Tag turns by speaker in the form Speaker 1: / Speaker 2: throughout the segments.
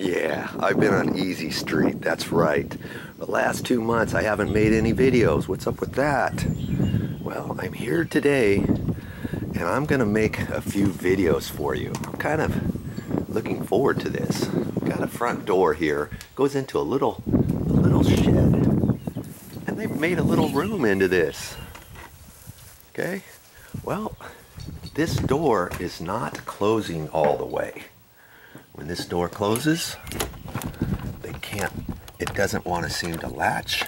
Speaker 1: Yeah, I've been on easy street, that's right. The last 2 months I haven't made any videos. What's up with that? Well, I'm here today and I'm gonna make a few videos for you. I'm kind of looking forward to this. Got a front door here, goes into a little shed. And they've made a little room into this. Okay, well, this door is not closing all the way. When this door closes, it doesn't want to seem to latch.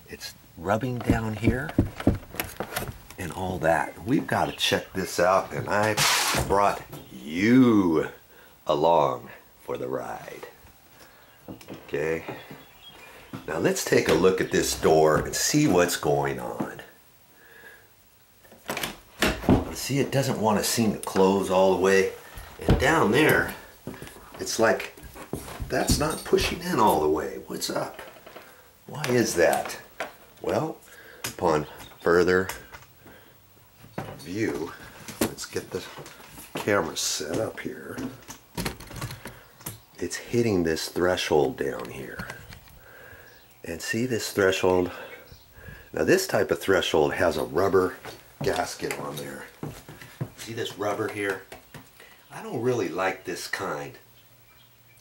Speaker 1: It's rubbing down here and all that. We've got to check this out, and I brought you along for the ride. Okay, now let's take a look at this door and see what's going on. See, it doesn't want to seem to close all the way, and down there it's like that's not pushing in all the way. What's up? Why is that? Well, upon further view, let's get the camera set up here. It's hitting this threshold down here. And see this threshold? Now this type of threshold has a rubber gasket on there. See this rubber here? I don't really like this kind,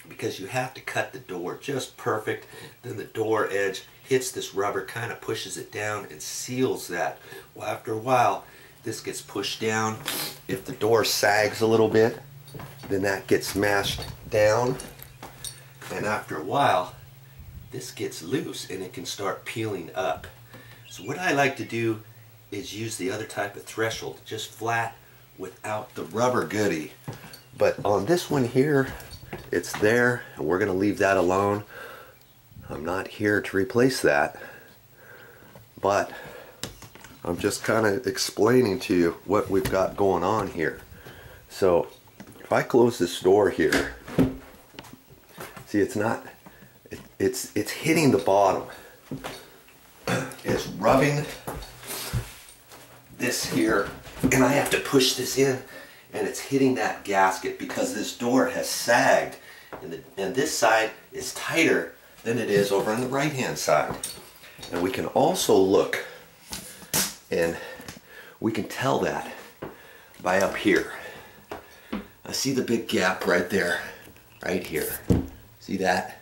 Speaker 1: because you have to cut the door just perfect. Then the door edge hits this rubber, kind of pushes it down and seals that. Well, after a while, this gets pushed down. If the door sags a little bit, then that gets smashed down. And after a while, this gets loose and it can start peeling up. So what I like to do is use the other type of threshold, just flat without the rubber goodie. But on this one here, it's there, and we're going to leave that alone. I'm not here to replace that, but I'm just kind of explaining to you what we've got going on here. So if I close this door here, see, it's not, it's hitting the bottom. It's rubbing this here, and I have to push this in, and it's hitting that gasket because this door has sagged, and this side is tighter than it is over on the right hand side. And we can also look, and we can tell that by up here. I see the big gap right there, right here. See that?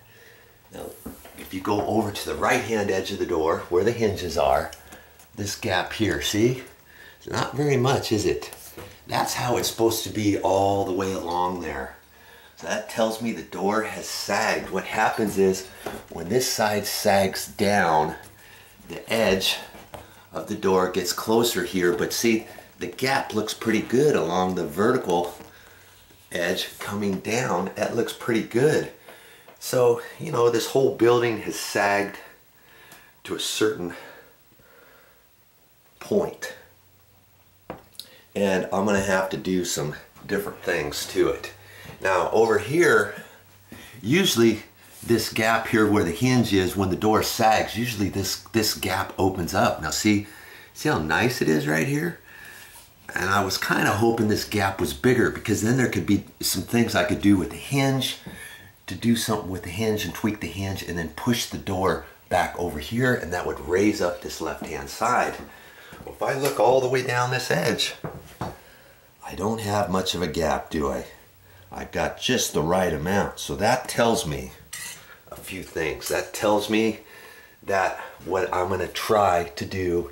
Speaker 1: Now if you go over to the right hand edge of the door where the hinges are, this gap here, see? It's not very much, is it? That's how it's supposed to be all the way along there. So that tells me the door has sagged. What happens is when this side sags down, the edge of the door gets closer here, but see, the gap looks pretty good along the vertical edge coming down. That looks pretty good. So, you know, this whole building has sagged to a certain point. And I'm going to have to do some different things to it. Now over here, usually this gap here where the hinge is, when the door sags, usually this gap opens up. Now see how nice it is right here? And I was kind of hoping this gap was bigger, because then there could be some things I could do with the hinge, to do something with the hinge and tweak the hinge and then push the door back over here, and that would raise up this left hand side. Well, if I look all the way down this edge, I don't have much of a gap, do I? I've got just the right amount. So that tells me a few things. That tells me that what I'm going to try to do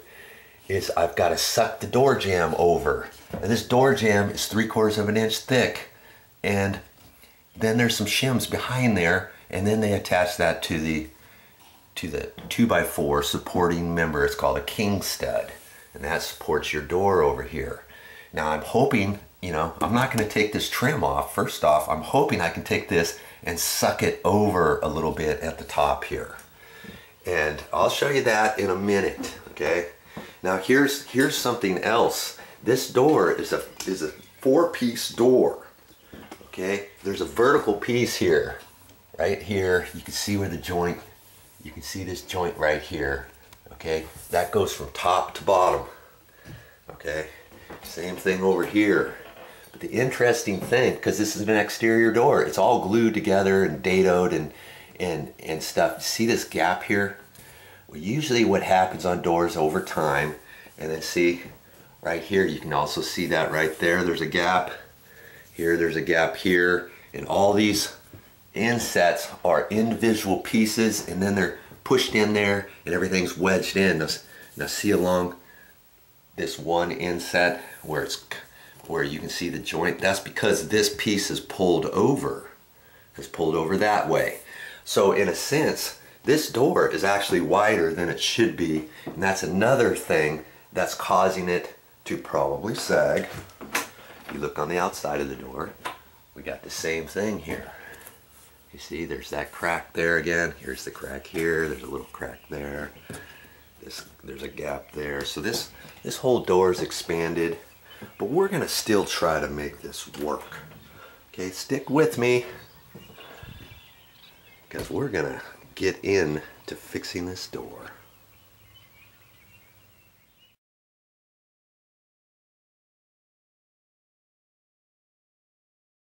Speaker 1: is I've got to suck the door jamb over. And this door jamb is 3/4 of an inch thick. And then there's some shims behind there, and then they attach that to the 2x4 supporting member. It's called a king stud, and that supports your door over here. Now I'm hoping, you know, I'm not going to take this trim off. First off, I'm hoping I can take this and suck it over a little bit at the top here. And I'll show you that in a minute, okay? Now here's something else. This door is a 4-piece door, okay? There's a vertical piece here, right here. You can see where the joint, you can see this joint right here, okay? That goes from top to bottom, okay? Same thing over here. But the interesting thing, because this is an exterior door, it's all glued together and dadoed and stuff. See this gap here? Well, usually what happens on doors over time, and then see right here, you can also see that right there, there's a gap. Here, there's a gap here. And all these insets are individual pieces, and then they're pushed in there and everything's wedged in. Now see along this one inset where you can see the joint? That's because this piece is pulled over. It's pulled over that way. So in a sense, this door is actually wider than it should be, and that's another thing that's causing it to probably sag. You look on the outside of the door, we got the same thing here. You see, there's that crack there again. Here's the crack here. There's a little crack there. There's a gap there. So this whole door is expanded, but we're gonna still try to make this work. Okay, stick with me, because we're gonna get in to fixing this door.